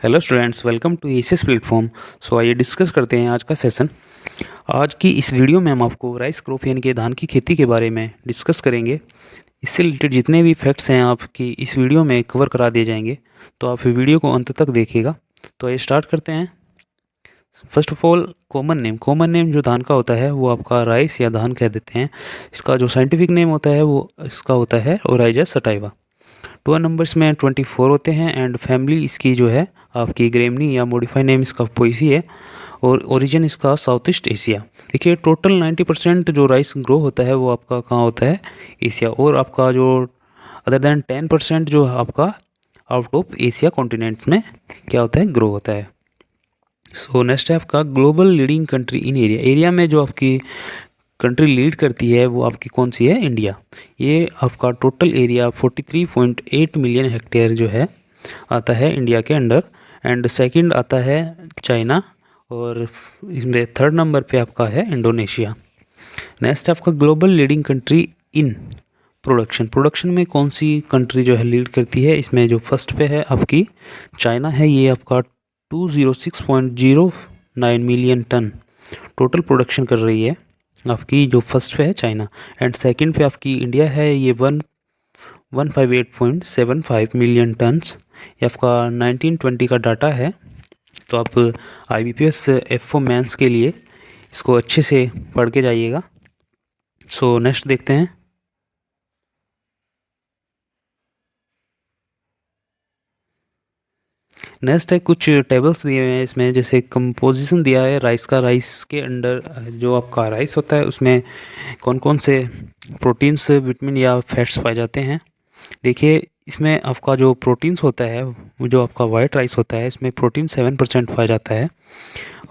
Hello students, welcome to ACS platform. So आइए discuss करते हैं आज का सेशन। आज की इस वीडियो में हम आपको राइस क्रॉप यानी कि धान की खेती के बारे में डिस्कस करेंगे। इससे रिलेटेड जितने भी फैक्ट्स हैं आपकी इस वीडियो में कवर करा दिए जाएंगे, तो आप वीडियो को अंत तक देखिएगा। तो आइए स्टार्ट करते हैं। First of all, common name जो धान का होता है वो आपका राइस या धान कह देते हैं। इसका जो साइंटिफिक नेम होता है वो इसका होता है ओराइजा सटाइवा। टू नंबर्स में 24 होते हैं एंड फैमिली इसकी जो है आपकी ग्रेमनी या मॉडिफाई नेम इसका पोइसी है और ओरिजिन इसका साउथ ईस्ट एशिया। देखिए, टोटल 90% जो राइस ग्रो होता है वो आपका कहाँ होता है? एशिया। और आपका जो अदर देन 10% जो आपका आउट ऑफ एशिया कॉन्टिनेंट में क्या होता है? ग्रो होता है। सो नेक्स्ट है आपका global leading country in area में जो आपकी कंट्री लीड करती है वो आपकी कौन सी है? इंडिया। ये आपका टोटल एरिया 43.8 मिलियन हेक्टेयर जो है आता है इंडिया के अंडर। एंड सेकंड आता है चाइना और इसमें थर्ड नंबर पे आपका है इंडोनेशिया। नेक्स्ट आपका global leading country in production में कौन सी कंट्री जो है लीड करती है? इसमें जो फर्स्ट पे है आपकी चाइना है। ये आपका 206.09 मिलियन टन टोटल प्रोडक्शन कर रही है। आपकी जो फर्स्ट पे है चाइना एंड सेकंड पे आपकी इंडिया है। ये 158.75 मिलियन टन्स। ये आपका 1920 का डाटा है। तो आप IBPS F4 मेंस के लिए इसको अच्छे से पढ़ के जाइएगा। सो नेक्स्ट देखते हैं। नेक्स्ट है कुछ टेबल्स दिए हुए हैं इसमें, जैसे कंपोजिशन दिया है राइस का। राइस के अंडर जो आपका राइस होता है उसमें कौन कौन से प्रोटीन्स, विटामिन या फैट्स पाए जाते हैं। देखिए, इसमें आपका जो प्रोटीन्स होता है वो जो आपका वाइट राइस होता है इसमें प्रोटीन 7% पाया जाता है।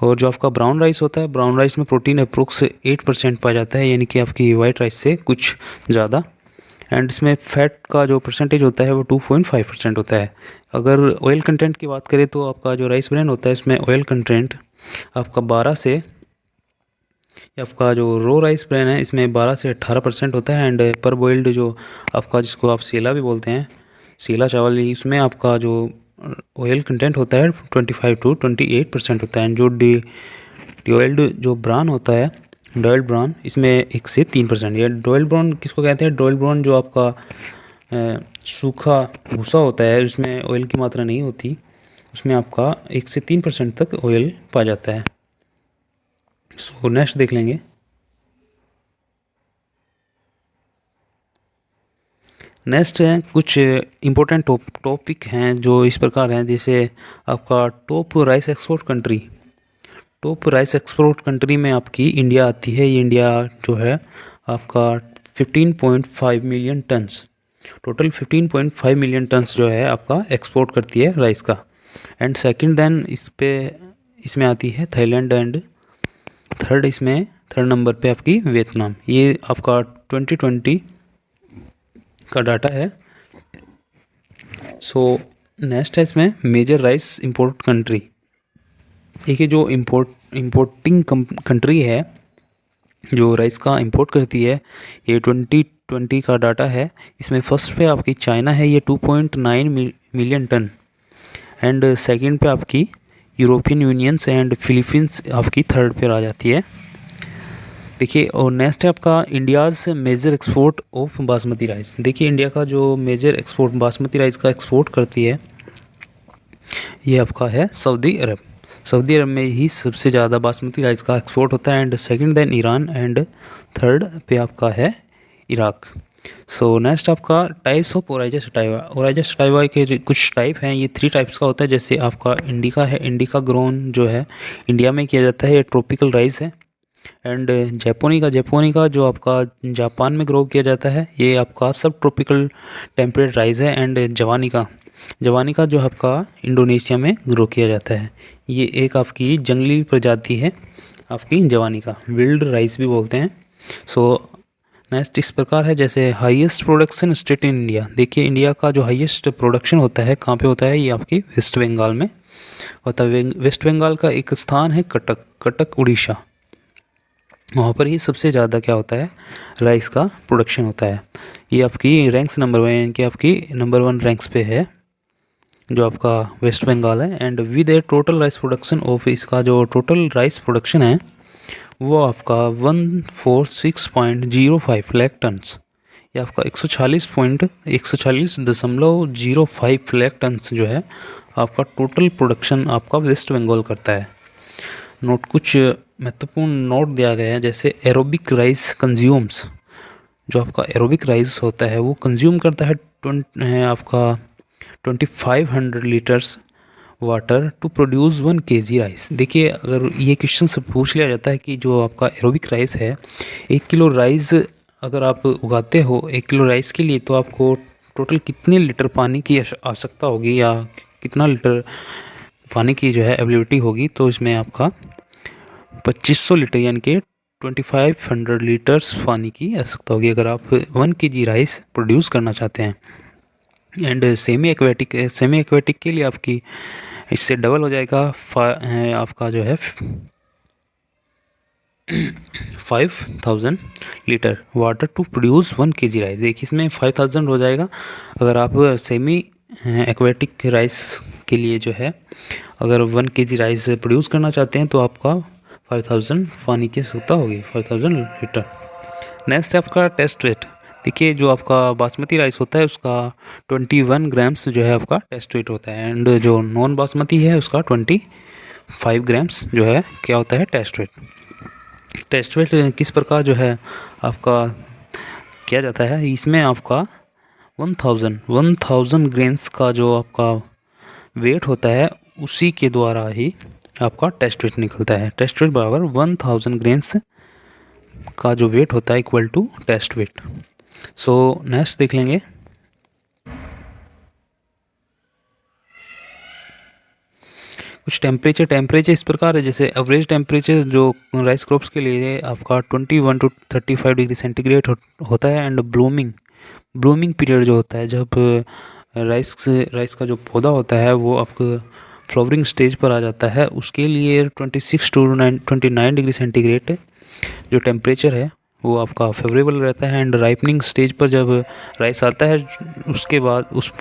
और जो आपका ब्राउन राइस होता है, ब्राउन राइस में प्रोटीन अप्रोक्स 8% पाया जाता है, यानी कि आपकी वाइट राइस से कुछ ज़्यादा। एंड इसमें फैट का जो परसेंटेज होता है वो 2.5% होता है। अगर ऑयल कंटेंट की बात करें तो आपका जो राइस ब्रेन होता है इसमें ऑयल कंटेंट आपका 12 से, आपका जो रो राइस ब्रेन है इसमें 12 से 18% होता है। एंड पर बॉइल्ड जो आपका, जिसको आप सीला भी बोलते हैं, सीला चावल, इसमें आपका जो ऑयल कंटेंट होता है 25 to 28% होता है। एंड जो डीऑइल्ड जो ब्रान होता है, डॉइल्ड ब्राउन, इसमें 1 से 3%। या डॉइल्ड ब्राउन किसको कहते हैं? डॉइल्ड ब्राउन जो आपका सूखा भूसा होता है उसमें ऑयल की मात्रा नहीं होती, उसमें आपका 1 से 3% तक ऑयल पाया जाता है। सो नेक्स्ट देख लेंगे। नेक्स्ट है कुछ इम्पोर्टेंट टॉपिक हैं जो इस प्रकार हैं, जैसे आपका top rice export country. Top rice export country में आपकी इंडिया आती है। ये इंडिया जो है आपका 15.5 million turns, total 15.5 million turns जो है आपका एक्सपोर्ट करती है राइस का। एंड सेकंड देन इसमें आती है थाईलैंड एंड थर्ड नंबर पे आपकी वियतनाम। ये आपका 2020 का डाटा है। सो नेक्स्ट है इसमें मेजर राइस इंपोर्ट कंट्री। देखिए, जो इंपोर्टिंग कंट्री है जो राइस का इंपोर्ट करती है, ये 2020 का डाटा है। इसमें फर्स्ट पे आपकी चाइना है, ये 2.9 मिलियन टन। एंड सेकंड पे आपकी यूरोपियन यूनियंस एंड फिलीपींस आपकी थर्ड पे आ जाती है। देखिए, और नेक्स्ट है आपका India's major export of basmati rice. देखिए, इंडिया का जो मेजर एक्सपोर्ट बासमती राइस का एक्सपोर्ट करती है ये आपका है सऊदी अरब। सऊदी अरब में ही सबसे ज़्यादा बासमती राइस का एक्सपोर्ट होता है। And second then Iran and third पे आपका है इराक। सो नेक्स्ट आपका types of oryza sativa. Oryza sativa के कुछ टाइप हैं, ये 3 टाइप्स का होता है। जैसे आपका इंडिका है, इंडिका ग्रोन जो है इंडिया में किया जाता है, ये ट्रॉपिकल राइस है। एंड जैपोनिका जो आपका जापान में ग्रो किया जाता है, ये आपका सब ट्रॉपिकल टेम्परेट राइस है। एंड जवानिका जो आपका इंडोनेशिया में ग्रो किया जाता है, ये एक आपकी जंगली प्रजाति है आपकी जवानिका, विल्ड राइस भी बोलते हैं। सो नेक्स्ट इस प्रकार है, जैसे highest production state in India. देखिए, इंडिया का जो हाईएस्ट प्रोडक्शन होता है कहाँ पे होता है? ये आपकी वेस्ट बंगाल में होता है। वेस्ट बंगाल का एक स्थान है कटक उड़ीसा, वहाँ पर ही सबसे ज़्यादा क्या होता है? राइस का प्रोडक्शन होता है। ये आपकी रैंक्स नंबर 1, यानी कि आपकी नंबर 1 रैंक्स पे है जो आपका वेस्ट बंगाल है। And with A total rice production of, इसका जो टोटल राइस प्रोडक्शन है वो आपका 146.05 लाख टन्स, ये आपका 146.140.05 लाख टन्स जो है आपका टोटल प्रोडक्शन आपका वेस्ट बंगाल करता है। नोट, कुछ महत्वपूर्ण नोट दिया गया है, जैसे एरोबिक राइस कंज्यूम्स, जो आपका एरोबिक राइस होता है वो कंज्यूम करता है आपका 2500 litres water to produce 1 kg rice. देखिए, अगर ये क्वेश्चन से पूछ लिया जाता है कि जो आपका एरोबिक राइस है, 1 किलो राइस अगर आप उगाते हो 1 किलो राइस के लिए, तो आपको टोटल कितने लीटर पानी की आवश्यकता होगी, या कितना लीटर पानी की जो है अवेलेबिलिटी होगी, तो इसमें आपका 2500 लीटर यानी कि 2500 लीटर्स पानी की आवश्यकता होगी अगर आप 1 kg राइस प्रोड्यूस करना चाहते हैं। एंड सेमी एक्वेटिक के लिए आपकी इससे डबल हो जाएगा, आपका जो है 5000 litre water to produce 1 kg rice. देखिए, इसमें 5000 हो जाएगा अगर आप सेमी एक्वेटिक राइस के लिए जो है, अगर 1 kg राइस प्रोड्यूस करना चाहते हैं तो आपका 5000 पानी की आवश्यकता होगी, 5000 लीटर। नेक्स्ट है आपका टेस्ट वेट। देखिए, जो आपका बासमती राइस होता है उसका 21 ग्राम्स जो है आपका टेस्ट वेट होता है, एंड जो नॉन बासमती है उसका 25 ग्राम्स जो है क्या होता है टेस्ट वेट। टेस्ट वेट किस प्रकार जो है आपका किया जाता है, इसमें आपका 1000 ग्रेन्स का जो आपका वेट होता है उसी के द्वारा ही आपका टेस्ट वेट निकलता है। टेस्ट वेट बराबर 1000 ग्रेन्स का जो वेट होता है equal to test weight. So next देख लेंगे। कुछ टेम्परेचर इस प्रकार है, जैसे एवरेज टेम्परेचर जो राइस क्रॉप्स के लिए आपका 21 to 35 डिग्री सेंटीग्रेड होता है। एंड ब्लूमिंग पीरियड जो होता है, जब राइस का जो पौधा होता है वो आपको फ्लावरिंग स्टेज पर आ जाता है, उसके लिए 26 to 29 डिग्री सेंटीग्रेड जो टेम्परेचर है वो आपका फेवरेबल रहता है। एंड राइपनिंग स्टेज पर जब राइस आता है उसके बाद उस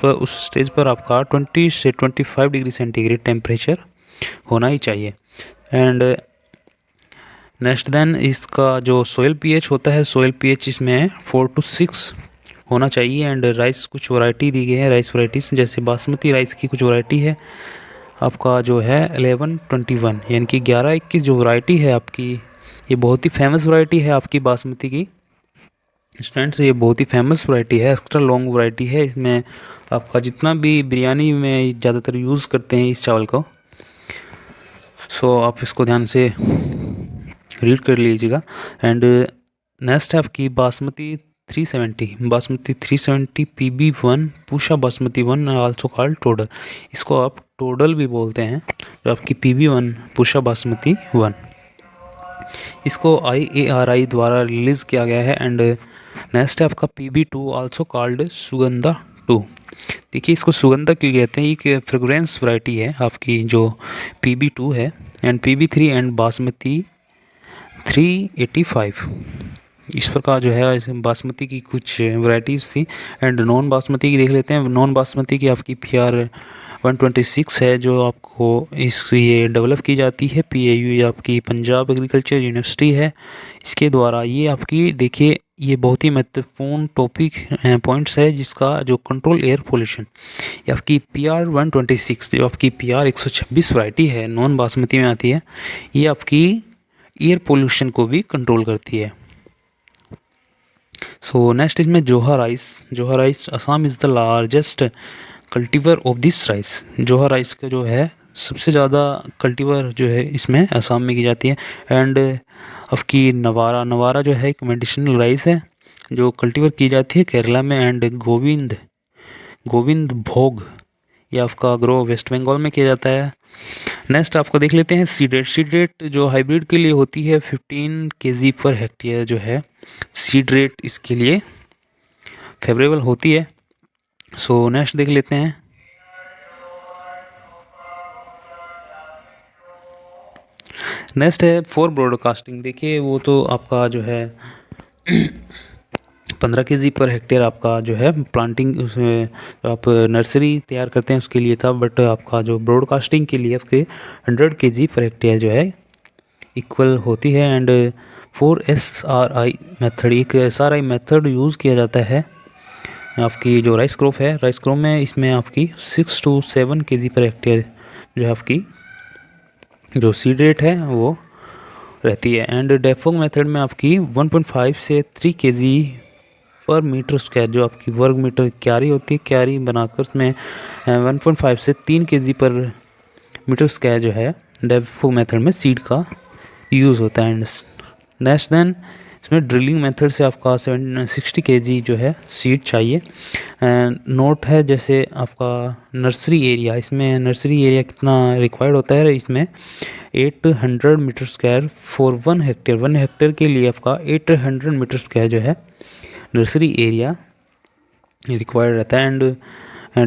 स्टेज पर आपका 20 से 25 डिग्री सेंटीग्रेड टेम्परेचर होना ही चाहिए। एंड नेक्स्ट देन इसका जो सोयल पीएच होता है, सोयल पीएच इसमें 4 to 6 होना चाहिए। एंड राइस कुछ वैरायटी दी गई है, राइस वैराइटीज, जैसे बासमती राइस की कुछ वैरायटी है आपका जो है 1121 यानी कि 1121 जो वैरायटी है आपकी, ये बहुत ही फेमस वैरायटी है आपकी बासमती की स्टूडेंट्स। ये बहुत ही फेमस वैरायटी है, एक्स्ट्रा लॉन्ग वैरायटी है। इसमें आपका जितना भी बिरयानी में ज़्यादातर यूज़ करते हैं इस चावल को, सो आप इसको ध्यान से रीड कर लीजिएगा। एंड नेक्स्ट है आपकी बासमती 370 PB1 पूषा बासमती 1 आल्सो कॉल्ड टोडल, इसको आप टोडल भी बोलते हैं। जो आपकी PB1 पूषा बासमती 1, इसको IARI द्वारा रिलीज़ किया गया है। एंड नेक्स्ट है आपका PB2 आल्सो कॉल्ड सुगंधा 2। देखिए, इसको सुगंधा क्यों कहते हैं, एक फ्रेगरेंस वैरायटी है आपकी जो PB2 है। एंड PB3 एंड बासमती 385, इस प्रकार जो है इस बासमती की कुछ वैरायटीज़ थी। एंड नॉन बासमती की देख लेते हैं। नॉन बासमती की आपकी PR 126 है जो आपको ये डेवलप की जाती है। PAU ये आपकी पंजाब एग्रीकल्चर यूनिवर्सिटी है, इसके द्वारा। ये आपकी देखिए, ये बहुत ही महत्वपूर्ण टॉपिक पॉइंट्स है, जिसका जो कंट्रोल एयर पोल्यूशन, ये आपकी PR 126 जो आपकी PR 126 वैरायटी है, नॉन बासमती में आती है, ये आपकी एयर पोल्यूशन को भी कंट्रोल करती है। सो नेक्स्ट इसमें जोहा rice Assam is the largest cultivar of this rice. जोहा राइस का जो है सबसे ज़्यादा कल्टीवर जो है इसमें असम में की जाती है। एंड आपकी नवारा जो है एक मेडिसिनल राइस है जो कल्टीवर की जाती है केरला में। एंड गोविंद भोग ये आपका ग्रो वेस्ट बंगाल में किया जाता है। नेक्स्ट आपको देख लेते हैं सीड रेट जो हाइब्रिड के लिए होती है 15 kg पर हेक्टेयर जो है सीड रेट इसके लिए फेवरेबल होती है। सो नेक्स्ट देख लेते हैं। नेक्स्ट है फॉर ब्रॉडकास्टिंग। देखिए, वो तो आपका जो है 15 केजी पर हेक्टेयर आपका जो है प्लांटिंग उसमें आप नर्सरी तैयार करते हैं उसके लिए था, बट आपका जो ब्रॉडकास्टिंग के लिए आपके 100 केजी पर हेक्टेयर जो है इक्वल होती है। एंड 4SRI मेथड, एक SRI मेथड यूज़ किया जाता है आपकी जो राइस क्रॉप है। राइस क्रॉप में इसमें आपकी 6 to 7 केजी पर हेक्टेयर जो है आपकी जो सीड रेट है वो रहती है। एंड डेफोंग मेथड में आपकी 1.5 से 3 केजी पर मीटर स्क्वायर जो आपकी वर्ग मीटर क्यारी होती है, क्यारी बनाकर उसमें 1.5 से 3 केजी पर मीटर स्क्वायर जो है डेफोंग मेथड में सीड का यूज़ होता है। एंड नेक्स्ट देन इसमें ड्रिलिंग मेथड से आपका 60 केजी जो है सीड चाहिए। नोट है जैसे आपका नर्सरी एरिया, इसमें नर्सरी एरिया कितना रिक्वायर्ड होता है, इसमें 800 metre square for 1 hectare. 1 hectare के लिए आपका 800 मीटर स्क्वायर जो है नर्सरी एरिया रिक्वायर्ड रहता है। And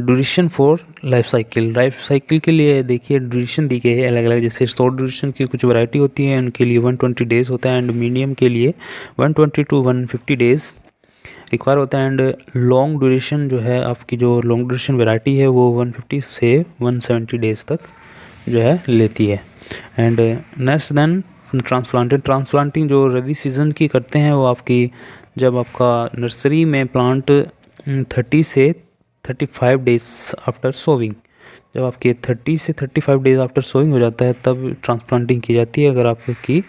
duration for life cycle के लिए देखिए ड्यूरेशन दी गई है अलग अलग, जैसे शॉर्ट ड्यूरेशन की कुछ वैरायटी होती है उनके लिए 120 डेज़ होता है, एंड मीडियम के लिए 120 to 150 डेज़ रिक्वायर होता है। एंड लॉन्ग ड्यूरेशन जो है आपकी जो लॉन्ग ड्यूरेशन वैरायटी है वो 150 से 170 डेज़ तक जो है लेती है। एंड नेक्स्ट देन ट्रांसप्लांटिंग जो रबी सीज़न की करते हैं वो आपकी जब आपका नर्सरी में प्लांट 30 से 35 डेज़ आफ्टर सोविंग, जब आपके 30 से 35 डेज़ आफ्टर सोविंग हो जाता है तब ट्रांसप्लांटिंग की जाती है। अगर आपकी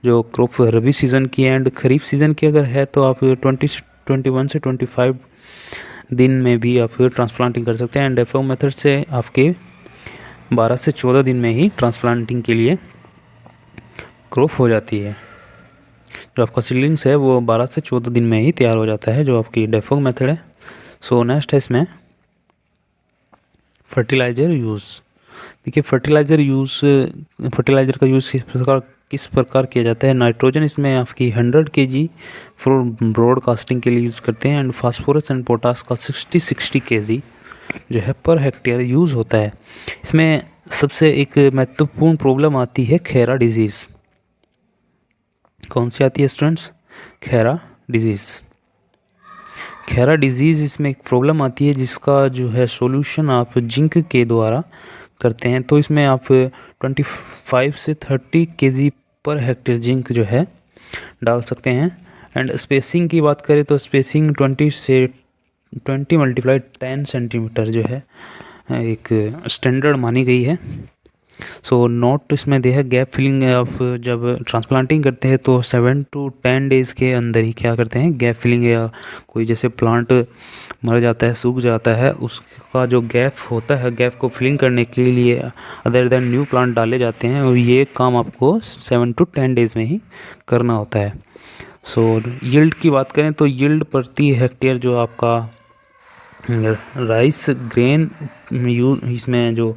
जो क्रॉप रबी सीज़न की एंड खरीफ सीज़न की अगर है तो आप 21 से 25 दिन में भी आप ट्रांसप्लांटिंग कर सकते हैं। एंड डेफोंग मेथड से आपके 12 से 14 दिन में ही ट्रांसप्लांटिंग के लिए क्रॉप हो जाती है। जो आपका सीडलिंग्स है वो 12 से 14 दिन में ही तैयार हो जाता है जो आपकी डेफोंग मेथड है। सो नेक्स्ट है इसमें फर्टिलाइज़र यूज़। देखिए फर्टिलाइज़र का यूज़ किस प्रकार किया जाता है। नाइट्रोजन इसमें आपकी 100 केजी फॉर ब्रॉडकास्टिंग के लिए यूज़ करते हैं। एंड फास्फोरस एंड पोटास का 60 केजी जो है पर हेक्टेयर यूज़ होता है। इसमें सबसे एक महत्वपूर्ण प्रॉब्लम आती है खैरा डिजीज़। कौन सी आती है स्टूडेंट्स? खैरा डिजीज़ इसमें एक प्रॉब्लम आती है जिसका जो है सॉल्यूशन आप जिंक के द्वारा करते हैं। तो इसमें आप 25 से 30 केजी पर हेक्टेयर जिंक जो है डाल सकते हैं। एंड स्पेसिंग की बात करें तो स्पेसिंग 20 × 10 सेंटीमीटर जो है एक स्टैंडर्ड मानी गई है। सो नोट इसमें दे है गैप फिलिंग। आप जब ट्रांसप्लांटिंग करते हैं तो 7 to 10 डेज़ के अंदर ही क्या करते हैं गैप फिलिंग, या कोई जैसे प्लांट मर जाता है सूख जाता है उसका जो गैप होता है गैप को फिलिंग करने के लिए अदर देन न्यू प्लांट डाले जाते हैं और ये काम आपको 7 to 10 डेज़ में ही करना होता है। सो यील्ड की बात करें तो यील्ड प्रति हेक्टेयर जो आपका राइस ग्रेन इसमें जो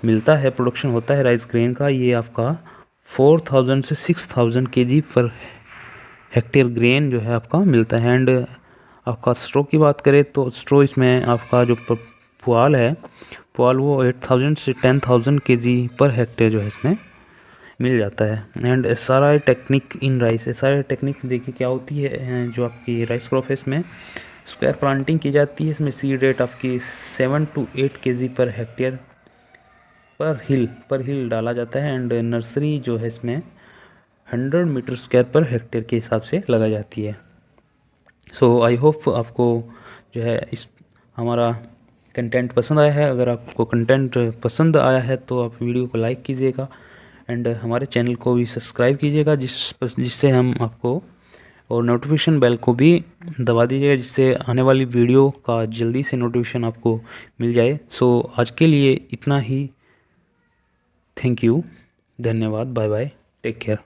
मिलता है प्रोडक्शन होता है राइस ग्रेन का, ये आपका 4000 से 6000 केजी पर हेक्टेयर ग्रेन जो है आपका मिलता है। एंड आपका स्ट्रो की बात करें तो स्ट्रो इसमें आपका जो पुआल है वो 8000 से 10000 केजी पर हेक्टेयर जो है इसमें मिल जाता है। And SRI technique in rice, SRI technique देखिए क्या होती है। जो आपकी राइस क्रॉप है इसमें स्क्वायर प्लांटिंग की जाती है। इसमें सीड रेट आपकी 7 to 8 केजी पर हेक्टेयर पर हिल डाला जाता है। एंड नर्सरी जो है इसमें 100 मीटर स्क्वायर पर हेक्टेयर के हिसाब से लगाई जाती है। सो आई होप आपको जो है इस हमारा कंटेंट पसंद आया है। अगर आपको कंटेंट पसंद आया है तो आप वीडियो को लाइक कीजिएगा एंड हमारे चैनल को भी सब्सक्राइब कीजिएगा जिससे हम आपको, और नोटिफिकेशन बेल को भी दबा दीजिएगा जिससे आने वाली वीडियो का जल्दी से नोटिफिकेशन आपको मिल जाए। सो आज के लिए इतना ही। थैंक यू, धन्यवाद, बाय बाय, टेक केयर।